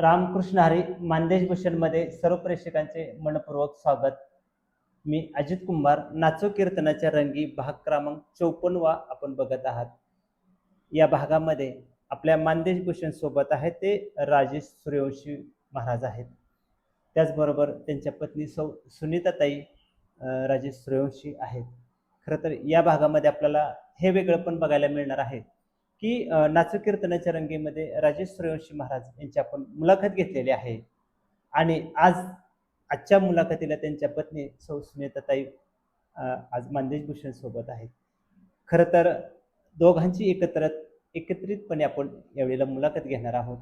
रामकृष्ण हरी मानदेश भूषणमध्ये सर्व प्रेक्षकांचे मनपूर्वक स्वागत. मी अजित कुंभार. नाचो कीर्तनाच्या रंगी भाग क्रमांक 54 आपण बघत आहात. या भागामध्ये आपल्या मानदेश भूषण सोबत आहे ते राजेश सूर्यवंशी महाराज आहेत. त्याचबरोबर त्यांच्या पत्नी सुनीताताई राजेश सूर्यवंशी आहेत. खरं तर या भागामध्ये आपल्याला हे वेगळं पण बघायला मिळणार आहे की नाचो कीर्तनाच्या रंगीमध्ये राजेश सूर्यवंशी महाराज यांची आपण मुलाखत घेतलेली आहे. आणि आजच्या मुलाखतीला त्यांच्या पत्नी सुनीताताई आज मानदेश भूषण सोबत आहेत. खरं तर दोघांची एकत्रितपणे आपण यावेळेला मुलाखत घेणार आहोत.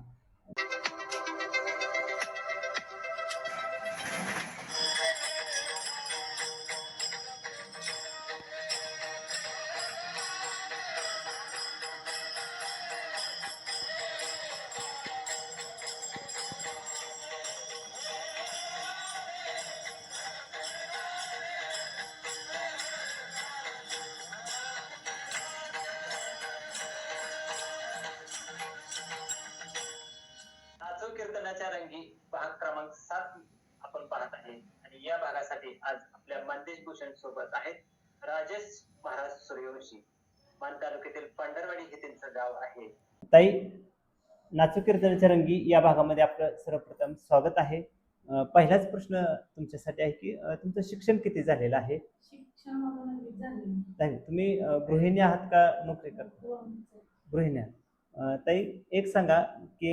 नाचो कीर्तनाच्या रंगी भाग क्रमांक 7 आपण पाहत आहे आणि या भागासाठी आज आपल्या मानदेश भूषण सोबत आहेत राजेश महाराज सूर्यवंशी. मान तालुक्यातील पंढरवाडी हे त्यांचं गाव आहे. ताई, नाचो कीर्तनाच्या रंगी या भागामध्ये आपलं सर्वप्रथम स्वागत आहे. पहिलाच प्रश्न तुमच्यासाठी आहे की तुमचं शिक्षण किती झालेलं आहे? शिक्षण माझं 9वी झालेलं. तुम्ही गृहिणी आहात का नोकरी करता? गृहिणी आहात. ताई, एक सांगा की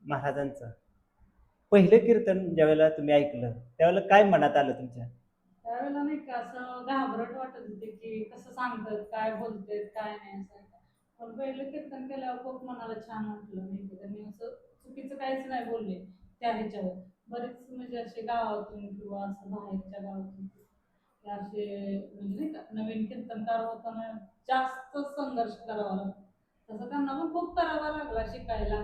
महाराजांचं पहिलं कीर्तन ज्यावेळेला तुम्ही ऐकलं त्यावेळेला काय मनात आलं तुमच्या? त्यावेळेला नाही का असं घाबरट वाटत होते की कसं सांगतात, काय बोलतात, काय नाही असं. पण पहिलं कीर्तन केल्यावर खूप मनाला छान वाटलं. नाही का त्यांनी असं चुकीचं काहीच नाही बोलले त्या ह्याच्यावर. बरेच म्हणजे असे गावातून किंवा असं बाहेरच्या गावातून असे म्हणजे नाही का नवीन कीर्तनकार होताना जास्त संघर्ष करावा लागतो. तसं त्यांना पण खूप करावा लागला शिकायला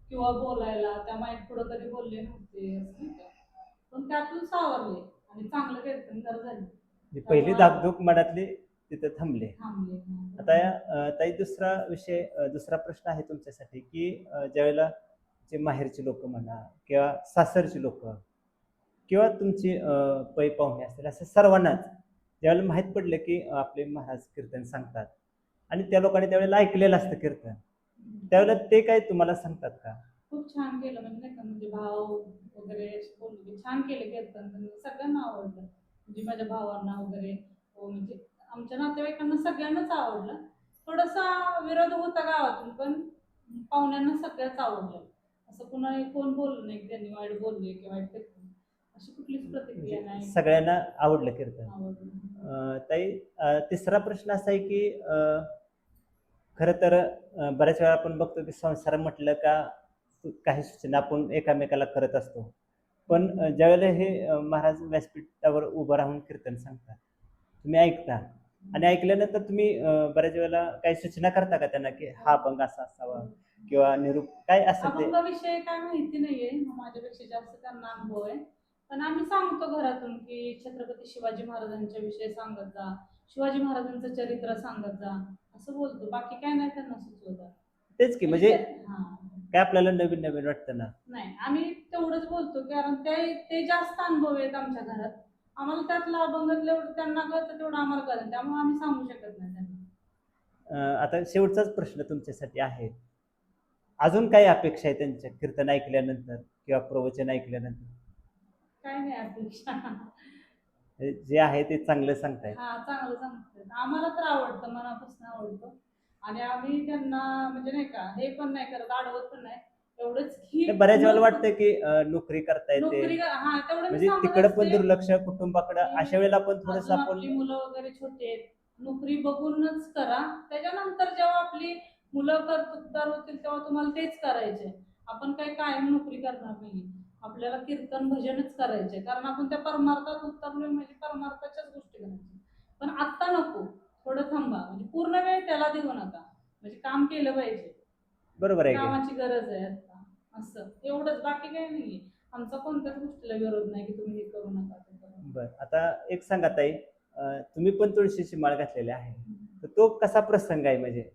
किंवा बोलायला. त्या माईक पुढं कधी बोलले नव्हते असं नाही का. पण त्यातून सावरले आणि चांगलं कीर्तनकार झाले. पहिली धाकधूक मनातली तिथे थांबले. थांबले. आता ताई, दुसरा प्रश्न आहे तुमच्यासाठी की ज्यावेळेला जे माहेरचे लोक म्हणा किंवा सासरची लोक किंवा तुमची पै पाहुणे असतील असं सर्वांनाच ज्यावेळेला माहीत पडलं की आपले महाराज कीर्तन सांगतात आणि त्या लोकांनी त्यावेळेला ऐकलेलं असतं कीर्तन, त्यावेळेला ते काय तुम्हाला सांगतात का? खूप छान केलं म्हणजे नाही का, म्हणजे भाव वगैरे बोलले छान केले कीर्तन. सगळ्यांना आवडलं. म्हणजे माझ्या भावांना वगैरे म्हणजे आमच्या नातेवाईकांना सगळ्यांनाच आवडलं. थोडासा विरोध होता गावातून पण पाहुण्यांना सगळ्याच आवडलं. असं कोण बोललं नाही त्यांनी वाईट बोलले किंवा वाईट कीर्तन अशी कुठलीच प्रतिक्रिया नाही. सगळ्यांना आवडलं कीर्तन. आवडलं. ताई, तिसरा प्रश्न असा आहे की खरं तर बऱ्याच वेळा आपण बघतो की संसार म्हटलं का काही सूचना आपण एकामेकाला करत असतो. पण ज्यावेळेला हे महाराज व्यासपीठावर उभं राहून कीर्तन सांगतात, तुम्ही ऐकता आणि ऐकल्यानंतर तुम्ही बऱ्याच वेळेला काही सूचना करता का त्यांना की हा अभंग असा असावा किंवा निरूप काय असेल ते? अभंगाविषयी काय माहिती नाहीये, माझ्यापेक्षा जास्त त्यांना अनुभव आहे. पण आम्ही सांगतो घरातून की छत्रपती शिवाजी महाराजांच्या विषयी सांगत जा, शिवाजी महाराजांचं चरित्र सांगत जा असं बोलतो. बाकी काय नाही त्यांना सुचवत. तेच की म्हणजे काय आपल्याला नवीन नवीन वाटतं ना. नाही, आम्ही तेवढंच बोलतो कारण ते जास्त अनुभव आहेत आमच्या घरात. आम्हाला त्यातला अभंगातलं त्यांना कळतं तेवढं आम्हाला कळतं, त्यामुळे आम्ही सांगू शकत नाही त्यांना. आता शेवटचाच प्रश्न तुमच्यासाठी आहे. अजून काय अपेक्षा आहे त्यांच्या कीर्तन ऐकल्यानंतर किंवा प्रवचन ऐकल्यानंतर? काय नाही अपेक्षा. जे आहे ते चांगलं सांगताय. हा, चांगलं सांगतात. आम्हाला तर आवडतं, मनापासून आवडतं. आणि आम्ही त्यांना म्हणजे नाही का हे पण नाही करत, आडवत पण नाही. एवढंच की बऱ्याच वेळेला वाटतं की नोकरी करता येते तेवढं म्हणजे तिकडे पण दुर्लक्ष कुटुंबाकडे, अशा वेळेला पण थोडंसं आपण आपली मुलं वगैरे छोटे आहेत, नोकरी बघूनच करा. त्याच्यानंतर जेव्हा आपली मुलं कर्तृत्वदार होतील तेव्हा तुम्हाला तेच करायचे. आपण काही कायम नोकरी करणार नाही. आपल्याला कीर्तन भजनच करायचे कारण आपण त्या परमार्थात उतरलोय म्हणजे परमार्थाच्याच गोष्टी करायच्या. पण आत्ता नको, थोडं थांबा. म्हणजे पूर्ण वेळ त्याला देऊ नका. म्हणजे काम केलं पाहिजे. बरोबर आहे, कामाची गरज आहे आता असं. एवढंच, बाकी काही नाहीये. आमचा कोणत्याच गोष्टीला विरोध नाही की तुम्ही हे करू नका ते करू नका. बरं, आता एक सांगा ताई, तुम्ही पण तुळशीची माळ घातलेली आहे, तर तो कसा प्रसंग आहे? म्हणजे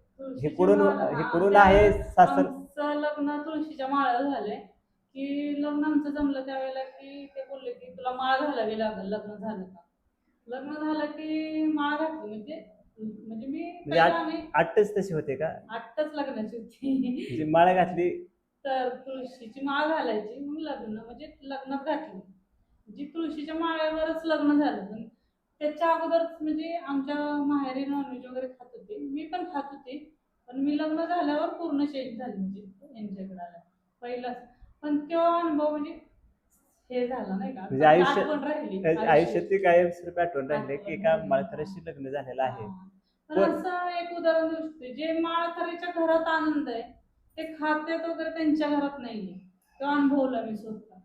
इकडून आहे सासर. आमचं लग्न तुळशीच्या माळ्यावर झालंय की लग्न आमचं जमलं त्यावेळेला की ते बोलले की तुला माळ घालावी लागेल लग्न झालं का. लग्न झालं की माळ घातली म्हणजे मी म्हणजे पहिला आम्ही आठच तसे होते का? 8च लग्नाची होती. म्हणजे माळ घातली. तर तुळशीची माळ घालायची मग लग्न म्हणजे लग्नात घातली. जी तुळशीच्या माळ्यावरच लग्न झालं. पण त्याच्या अगोदर म्हणजे आमच्या माहेरी नॉनव्हेज वगैरे खात होते. मी पण खात होते. पण मी लग्न झाल्यावर पूर्ण चेंज झाली म्हणजे यांच्याकडे आल्या. पहिलाच. पण तो अनुभव म्हणजे हे झालं नाही का म्हणजे चांगली आठवण राहिली आयुष्यातली कायमस्वरूपी आठवण राहिले की आठवण एका राहिली. माळकऱ्याशी लग्न झालेलं आहे. हां. पण पण असं एक उदाहरण देऊ शकते, जे माळकरीच्या घरात आनंद आहे, ते खात्यात वगैरे त्यांच्या घरात नाहीये. तो अनुभवला मी स्वतः.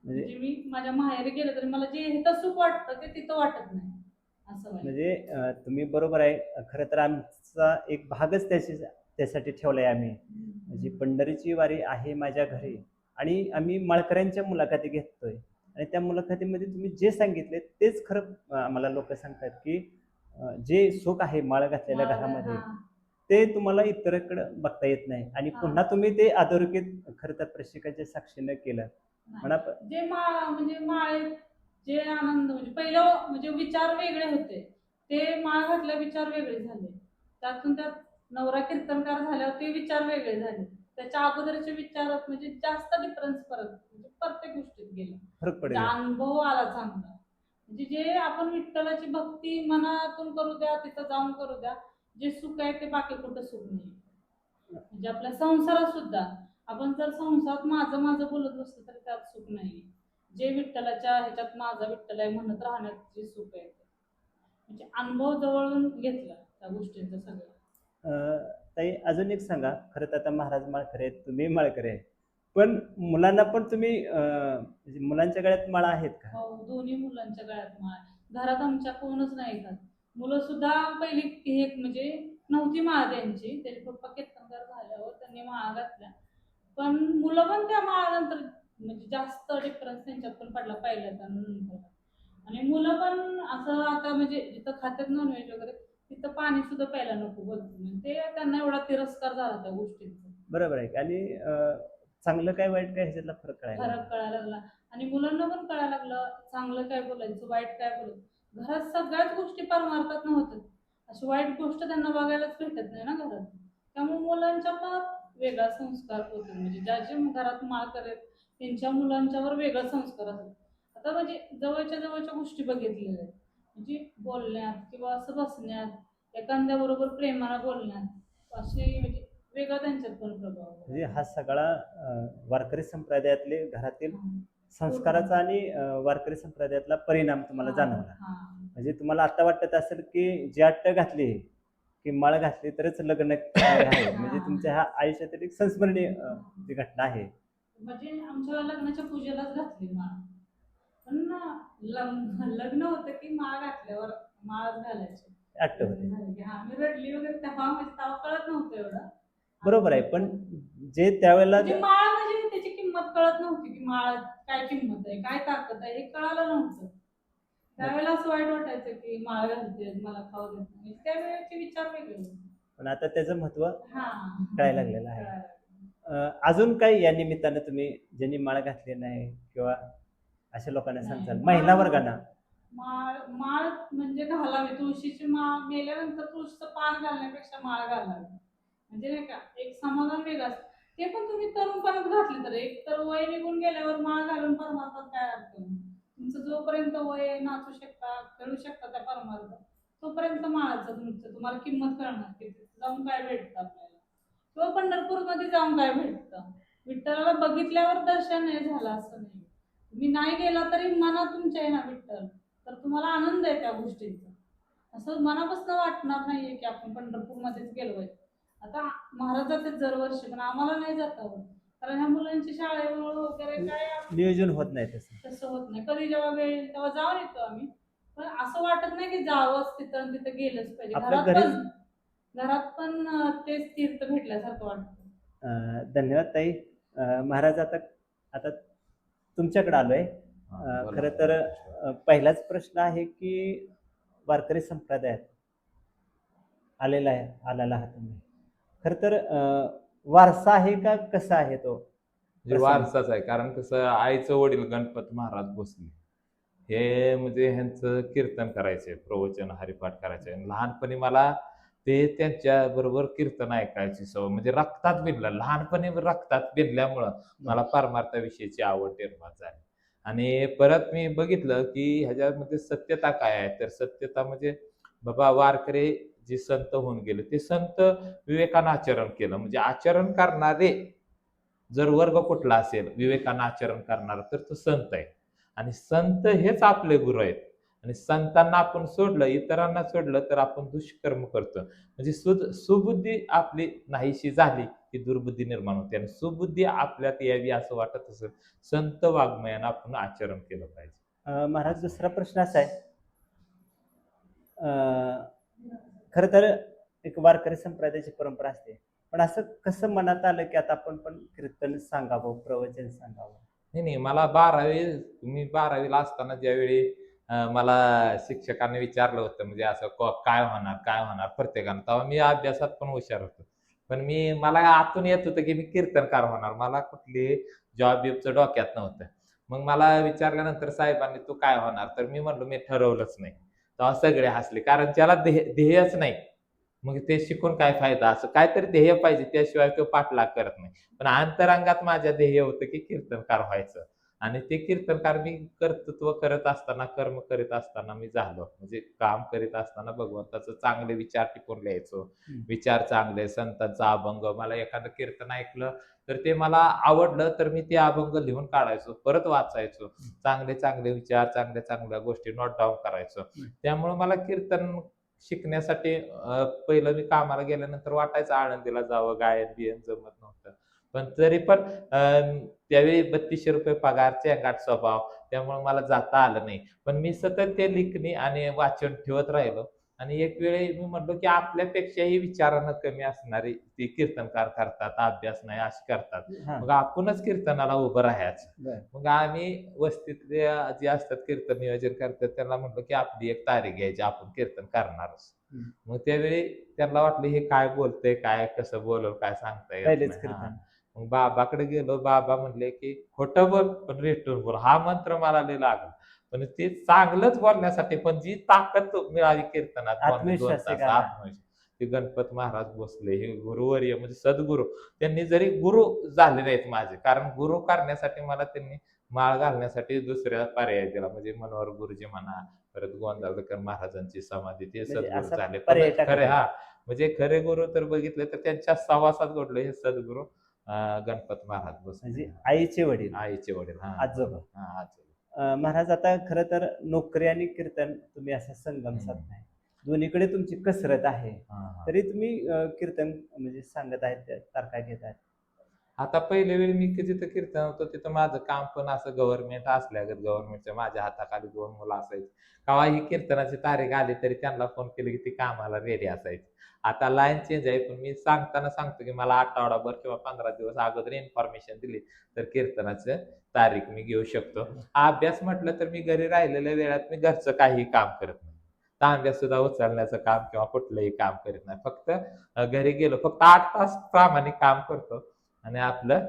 म्हणजे म्हणजे मी माझ्या माहेरी गेले तरी मला जे इथं सुख वाटतं ते तिथं वाटत नाही. असं व्हायचं. म्हणजे तुम्ही बरोबर आहे. खरं तर आमचा एक भागच त्यासाठी ठेवलाय आम्ही. म्हणजे पंढरीची वारी आहे माझ्या घरी आणि आम्ही माळकऱ्यांच्या मुलाखती घेतोय आणि त्या मुलाखतीमध्ये तुम्ही जे सांगितले तेच खरं आम्हाला लोक सांगतात की जे सुख आहे माळ घातलेल्या माळ घरामध्ये हां. ते तुम्हाला इतरकडे बघता येत नाही आणि हां. पुन्हा तुम्ही ते अधोरेखित खरं तर प्रेक्षकाच्या साक्षीनं केलं. म्हणा जे म्हणजे माळेत जे आनंद म्हणजे पहिलं म्हणजे विचार वेगळे होते. ते माळ घातल्या विचार वेगळे झाले. त्यातून त्यात नवरा कीर्तनकार झाल्यावर ते विचार वेगळे झाले. त्याच्या अगोदरचे विचारात म्हणजे जास्त डिफरन्स फरक म्हणजे प्रत्येक गोष्टीत गेला. फरक म्हणजे पडेल. अनुभव आला चांगला. म्हणजे जे आपण विठ्ठलाची भक्ती मनातून करू द्या, तिथं जाऊन करू द्या. जे सुख आहे ते बाकी कुठं सुख नाही. म्हणजे आपल्या संसारात सुद्धा आपण जर संसारात माझं माझं बोलत बसलो तरी त्यात सुख नाही. जे विठ्ठलाच्या ह्याच्यात माझा विठ्ठल आहे म्हणत राहण्यात जे सुख आहे ते. म्हणजे अनुभव जवळून घेतला त्या गोष्टींचं सगळं. ताई अजून एक सांगा. खरं तर आता महाराज माळकरी आहेत, तुम्ही माळकरी आहे. पण मुलांना पण तुम्ही म्हणजे मुलांच्या गळ्यात माळा आहेत का? हो, दोन्ही मुलांच्या गळ्यात माळ. घरात आमच्या कोणच नाही घालत. मुलं सुद्धा पहिली हे म्हणजे नव्हती माळ त्यांची. त्याचे पप्पा कीर्तनकार झाल्यावर त्यांनी माळा घातल्या. पण मुलं पण त्या माळानंतर म्हणजे जास्त डिफरन्स त्यांच्यात पण पडला पहिल्याचा आणि नंतर. आणि मुलं पण असं आता म्हणजे जिथं खात्यात नॉनव्हेज वगैरे तिथं पाणी सुद्धा प्यायला नको बोलतो. म्हणजे ते त्यांना एवढा तिरस्कार झाला त्या गोष्टींचा. बरोबर आहे आणि चांगलं काय वाईट काय ह्याच्यातला फरक कळायला फरक लागला. कळायला लागला आणि मुलांना पण कळायला लागलं चांगलं काय बोलायचं वाईट काय बोलायचं. घरात सगळ्याच गोष्टी परमार्थात नव्हत्या. अशी वाईट गोष्ट त्यांना बघायलाच भेटत नाही ना घरात. त्यामुळे मुलांच्या पण वेगळा संस्कार होतो. म्हणजे ज्याच्या घरात माळ करेल त्यांच्या मुलांच्यावर वेगळा संस्कार असतो. आता म्हणजे जवळच्या जवळच्या गोष्टी बघितलेल्या आहेत. म्हणजे बोलण्यात किंवा असं बसण्यात एखाद्याबरोबर प्रेमानं बोलण्यात असे म्हणजे वेगळा त्यांच्यात पण प्रभाव म्हणजे आहे. हा सगळा वारकरी संप्रदायातले घरातील हां. संस्काराचा आणि वारकरी संप्रदायातला परिणाम तुम्हाला जाणवला. हां. म्हणजे तुम्हाला आता वाटत असेल की जी अट्ट घातली की माळ घातली तरच लग्न आहे. म्हणजे तुमच्या ह्या आयुष्यातील एक संस्मरणीय जी घटना आहे. म्हणजे आमच्या लग्नाच्या पूजेलाच घातली माळ. पण ना लग्न होतं की माळ घातल्यावर माळच घालायची. अट्ट लग्न होते. झालं की हां, मी रडली वगैरे तेव्हा म्हणजे तेव्हा कळत नव्हतं एवढं. बरोबर आहे. पण जे त्यावेळेला म्हणजे माळ म्हणजे त्याची किंमत कळत नव्हती की माळ काय किंमत आहे, काय ताकद आहे हे कळालं नव्हतं. त्यावेळेला असं वाईट वाटायचं की माळ घालते मला खाऊ देत नाही. त्यावेळेचे विचार वेगळे होते. पण आता त्याचं महत्व हां. कळायला लागलेलं आहे. कळालं. अजून काही या निमित्तानं तुम्ही ज्यांनी माळ घातली नाही किंवा अशा लोकांना नाही, सांगताल महिला वर्गांना? माळ माळ म्हणजे घालावी. तुळशीची माळ मेल्यानंतर तुळशीचं पान घालण्यापेक्षा माळ घालावी. म्हणजे नाही का एक समाधान वेगळं असतं. ते पण तुम्ही तरुणपणात घातली तर एक तर वय निघून गेल्यावर माळ घालून परमार्थात काय अर्थ नाही. तुमचं जोपर्यंत वय आहे, नाचू शकता, खेळू शकता त्या परमार्थात, तोपर्यंत माळाचं तुम्हाला किंमत कळणार की तिथे जाऊन काय भेटतं आपल्याला किंवा पंढरपूरमध्ये जाऊन काय भेटतं. विठ्ठलाला बघितल्यावर दर्शन नाही झालं असं नाही. तुम्ही नाही गेला तरी मनात तुमच्या आहे ना विठ्ठल, तर तुम्हाला आनंद आहे त्या गोष्टींचा. असं मनापासून वाटणार नाहीये की आपण पंढरपूरमध्येच गेलो पाहिजे. आता महाराज जातात दरवर्षी पण आम्हाला नाही जाता होत. कारण ह्या मुलांची शाळेमुळे वगैरे काय नियोजन होत नाही तसं. तसं होत नाही. कधी जेव्हा वेळ येईल तेव्हा जाऊन येतो आम्ही. पण असं वाटत नाही की जावंच तिथं आणि तिथं गेलंच पाहिजे. आपल्या घरीच घरात पण तेच तीर्थ भेटल्यासारखं वाटतं. धन्यवाद ताई. महाराज आता आता तुमच्याकडे आलोय. खरं तर पहिलाच प्रश्न आहे की वारकरी संप्रदायात आलेला आहात तुम्ही. खरं तर वारसा आहे का कसा आहे तो? म्हणजे वारसाच आहे. कारण कसं आईचं वडील गणपत महाराज भोसले हे म्हणजे ह्यांचं कीर्तन करायचे, प्रवचन हरिपाठ करायचे. आणि लहानपणी मला ते त्यांच्या बरोबर कीर्तन ऐकायची सवय म्हणजे रक्तात भिनलं. लहानपणी रक्तात भिनल्यामुळं मला परमार्थाविषयीची आवड निर्माण झाली. आणि परत मी बघितलं की ह्याच्यामध्ये सत्यता काय आहे, तर सत्यता म्हणजे बाबा वारकरी जे संत होऊन गेले ते संत विवेकानं आचरण केलं. म्हणजे आचरण करणारे जर वर्ग कुठला असेल विवेकानं आचरण करणारा तर तो संत आहे. आणि संत हेच आपले गुरु आहेत. आणि संतांना आपण सोडलं, इतरांना सोडलं तर आपण दुष्कर्म करतो. म्हणजे सुबुद्धी आपली नाहीशी झाली की दुर्बुद्धी निर्माण होते. आणि सुबुद्धी आपल्यात यावी असं वाटत असेल, संत वाङ्मयानं आपण आचरण केलं पाहिजे. महाराज दुसरा प्रश्न असा आहे, खर तर एक वारकरी संप्रदायाची परंपरा असते, पण असं कसं मनात आलं की आता आपण पण कीर्तन सांगावं, प्रवचन सांगावं? नाही, नाही. मी 12वीला असताना ज्यावेळी मला शिक्षकांनी विचारलं होतं म्हणजे असं काय होणार, काय होणार प्रत्येकानं. तेव्हा मी अभ्यासात पण हुशार होतो. पण मला आतून येत होतं की मी कीर्तनकार होणार. मला कुठली जॉब-बिबचं डोक्यात नव्हतं. मग मला विचारल्यानंतर साहेबांनी "तू काय होणार?" तर मी म्हटलो, "मी ठरवलंच नाही." तेव्हा सगळे हसले. कारण त्याला ध्येयच नाही. मग ते शिकून काय फायदा? असं काहीतरी ध्येय पाहिजे, त्याशिवाय तो पाठलाग करत नाही. पण अंतरंगात माझ्या ध्येय होतं की कीर्तनकार व्हायचं. आणि ते कीर्तनकार मी कर्तृत्व करत असताना, कर्म करीत असताना मी झालो. म्हणजे काम करीत असताना भगवंताचं चांगले विचार टिपून लिहायचो. विचार चांगले, संतांचा अभंग. मला एखादं कीर्तन ऐकलं, तर ते मला आवडलं, तर मी ते अभंग लिहून काढायचो. परत वाचायचो. चांगले चांगले विचार, चांगल्या चांगल्या गोष्टी नोट डाउन करायचो. त्यामुळे मला कीर्तन शिकण्यासाठी पहिलं मी कामाला गेल्यानंतर वाटायचं आळंदीला जावं, गायन-बियन जमत नव्हतं. पण तरी पण त्यावेळी ₹3200 पगार, चेंगाट स्वभाव, त्यामुळे मला जाता आलं नाही. पण मी सतत ते लेखणी आणि वाचन ठेवत राहिलो. आणि एक वेळी मी म्हटलो, की आपल्यापेक्षाही विचारानं कमी असणारी ती कीर्तनकार करतात, अभ्यास नाही अशी करतात. हां, मग आपणच कीर्तनाला उभं राहायचं. बरं. मग आम्ही वस्तीतले जे असतात कीर्तन नियोजन करतात त्यांना म्हटलं, की आपली एक तारीख घ्यायची, आपण कीर्तन करणारच. मग त्यावेळी त्यांना वाटलं हे काय बोलतंय, काय कसं बोलल, काय सांगता येत पहिलेच नाही. हां. कीर्तन. मग बाबाकडे गेलो. बाबा म्हणले, की "खोटं बोल, पण रेटून बोल." हा मंत्र मला लय लागला. पण ते चांगलंच बोलण्यासाठी पण जी ताकद मिळाली कीर्तनात 2 आत्मविश्वास एक तास आला. आत्मविश्वास. ते गणपत महाराज भोसले हे गुरुवर्य म्हणजे सद्गुरू. त्यांनी जरी गुरु झाले नाहीत माझे, कारण गुरु करण्यासाठी मला त्यांनी माळ घालण्यासाठी दुसऱ्या पर्याय दिला. म्हणजे मनोहर गुरुजी म्हणा, परत गोंदावलेकर महाराजांची समाधी ते म्हणजे सद्गुरू असा झाले. पण पर्याय टाकला खरे त्यांनी. हां, म्हणजे खरे गुरु तर बघितले तर त्यांच्या सहवासात घडलो हे सद्गुरू गणपत महाराज भोसले. म्हणजे आईचे वडील, आईचे वडील. हां, आजोबा. बरोबर. हां, आजोबा. महाराज आता खरं तर नोकरी आणि कीर्तन तुम्ही असा संगम साधताय. दोन्हीकडे तुमची कसरत आहे. हां, हां. तरी तुम्ही कीर्तन म्हणजे सांगत आहेत, त्या तारखा घेत आहेत. आता पहिल्या वेळी मी जिथं कीर्तन होतं तिथं माझं काम पण असं गव्हर्नमेंट असल्यागत गव्हर्नमेंटच्या माझ्या हाताखाली 2 मुलं असायची. केव्हा ही कीर्तनाची तारीख आली तरी त्यांना फोन केले की ती कामाला रेडी असायची. आता लाईन चेंज आहे, पण मी सांगताना सांगतो की मला आठवडाभर किंवा 15 दिवस अगोदर इन्फॉर्मेशन दिली तर कीर्तनाचं तारीख मी घेऊ शकतो. अभ्यास म्हटलं तर मी घरी राहिलेल्या वेळात मी घरचं काहीही काम करत नाही. तांब्या सुद्धा उचलण्याचं काम किंवा कुठलंही काम करीत नाही. फक्त घरी गेलो फक्त 8 तास प्रामाणिक काम करतो. आणि आपलं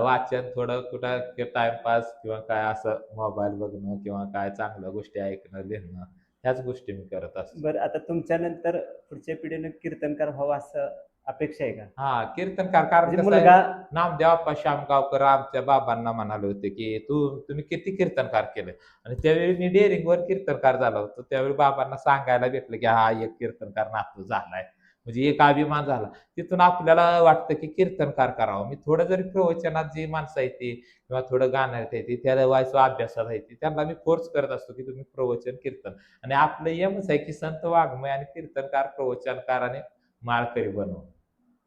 वाचन थोडं कुठं टाईमपास किंवा काय असं मोबाईल बघणं किंवा काय चांगल्या गोष्टी ऐकणं, लिहिणं ह्याच गोष्टी मी करत असतो. बरं, आता तुमच्यानंतर पुढच्या पिढीनं कीर्तनकार व्हावं असं अपेक्षा आहे का? हां, कीर्तनकार कारण म्हणजे कसं आहे, मुलगा. नामदेव आप्पा शामगावकर आमच्या बाबांना म्हणाले होते, की तुम्ही किती कीर्तनकार केले? आणि त्यावेळी मी डेअरिंगवर कीर्तनकार झालो होतो. त्यावेळी बाबांना सांगायला भेटलं, की हा एक कीर्तनकार नातू झालाय. म्हणजे एक अभिमान झाला. तिथून आपल्याला वाटतं, की कीर्तनकार करावं. मी थोडं जरी प्रवचनात जी माणसं आहेत ती किंवा थोडं गाण्यात आहे ती, त्याला व्हायचं अभ्यासात आहे ती, त्यांना मी फोर्स करत असतो, की तुम्ही प्रवचन, कीर्तन आणि आपलं एमच आहे, की संत वाङ्मय आणि कीर्तनकार, प्रवचनकार आणि माळकरी बनवणं.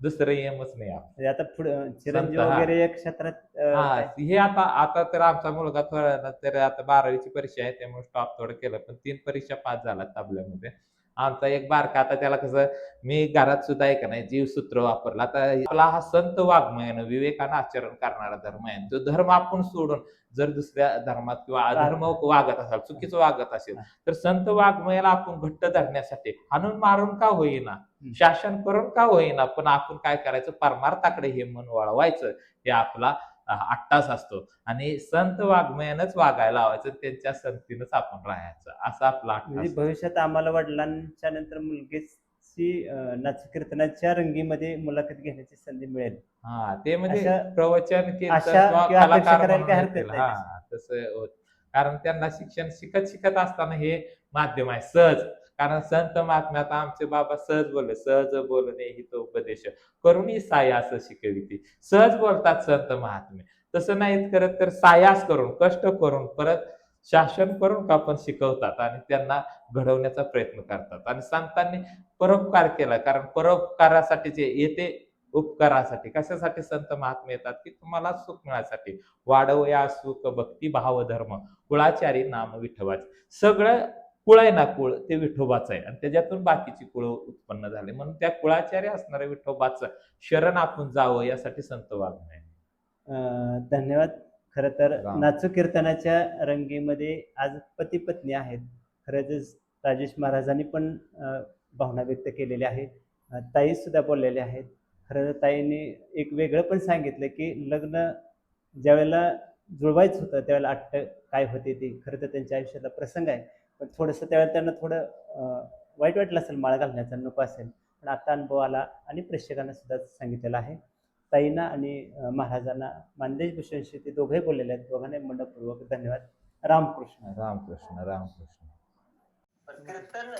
दुसरं एमच नाही आपलं. म्हणजे आता पुढं संत चिरंजीव वगैरे या क्षेत्रात हां, काय? हे आता आता तर आमचा मुलगा थोडा तर आता 12वी परीक्षा आहे त्यामुळे स्टॉप थोडं केलं. पण 3 परीक्षा पास झाला तबल्यामध्ये. आमचा एक बारका आता त्याला कसं मी घरात सुद्धा आहे का नाही जीवसूत्र वापरलं. आता आपला हा संत वाङ्मयानं विवेकानं आचरण करणारा धर्म आहे. तो धर्म आपण सोडून जर दुसऱ्या धर्मात किंवा अधर्म वागत असाल, चुकीचं वागत असेल, तर संत वाङ्मयाला आपण घट्ट धरण्यासाठी हाणून मारून का होईना, शासन करून का होईना, पण आपण काय करायचं परमार्थाकडे हे मन वळवायचं. हे आपला 8 तास असतो आणि संत वाङ्मयानंच वागायला लावायचं, त्यांच्या संगतीनंच आपण राहायचं, असा आपला 8 म्हणजे तास. भविष्यात आम्हाला वडिलांच्या नंतर मुलगीची नाच कीर्तनाच्या रंगीमध्ये मुलाखत घेण्याची संधी मिळेल हा, ते म्हणजे अशा प्रवचन कीर्तन आशा किंवा किंवा अपेक्षा कलाकार करायला म्हणून काही हरकत येतील. नाही तशी. हा, तसं होत. कारण त्यांना शिक्षण शिकत असताना हे माध्यम आहे सहज. कारण संत महात्म्यात आमचे बाबा सहज बोलले, सहज बोलणे ही तो उपदेश करुणी साया असं शिकविते. सहज बोलतात संत महात्मे. तसं नाहीत करत तर सायास करून, कष्ट करून, परत शासन करून का पण शिकवतात आणि त्यांना घडवण्याचा प्रयत्न करतात. आणि संतांनी परोपकार केला, कारण परोपकारासाठी जे येते, उपकारासाठी कशासाठी संत महात्मे येतात, की तुम्हाला सुख मिळासाठी. वाढवया सुख भक्ती भाव धर्म कुळाचारी नाम विठोबाचे. सगळं कुळ आहे ना, कुळ ते विठोबाचं आहे आणि त्याच्यातून बाकीची कुळ उत्पन्न झाले, म्हणून त्या कुळाचार्य असणाऱ्या विठोबाचं शरण आपण जावं यासाठी संत वाङ्मय. धन्यवाद. खरं तर राम. नाचू कीर्तनाच्या रंगीमध्ये आज पती पत्नी आहेत. खरंच राजेश महाराजांनी पण भावना व्यक्त केलेल्या आहेत. ताई सुद्धा बोललेल्या आहेत. खरं तर ताईंनी एक वेगळं पण सांगितलं की लग्न ज्यावेळेला जुळवायचं होतं त्यावेळेला अट्ट काय होते ते खरं तर त्यांच्या आयुष्यातला प्रसंग आहे. पण थोडंसं त्यावेळेला त्यांना थोडं वाईट वाटलं असेल, माळ घालण्याचा नको असेल, पण आता अनुभव आला आणि प्रेक्षकांना सुद्धा सांगितलेलं आहे. ताईंना आणि महाराजांना मानदेश भूषणशी ते दोघंही बोललेले आहेत. दोघांनाही मनपूर्वक धन्यवाद. रामकृष्ण. रामकृष्ण रामकृष्ण. कीर्तन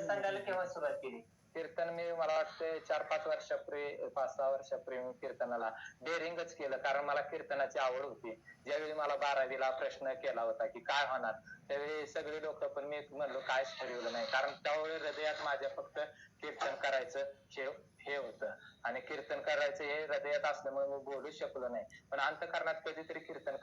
सांगायला केव्हा सुरुवात केली? कीर्तन मी मला वाटतं 4-5 वर्षापूर्वी 5-6 वर्षापूर्वी मी कीर्तनाला डेअरिंगच केलं, कारण मला कीर्तनाची आवड होती. ज्यावेळी मला 12वीला प्रश्न केला होता की काय होणार, त्यावेळी सगळे लोक, पण मी म्हणलो कायच ठरवलं नाही, कारण त्यावेळी हृदयात माझ्या फक्त कीर्तन करायचं हे होतं आणि कीर्तन करायचं हे हृदयात असल्यामुळे मी बोलू शकलो नाही, पण अंतःकरणात कधीतरी कीर्तन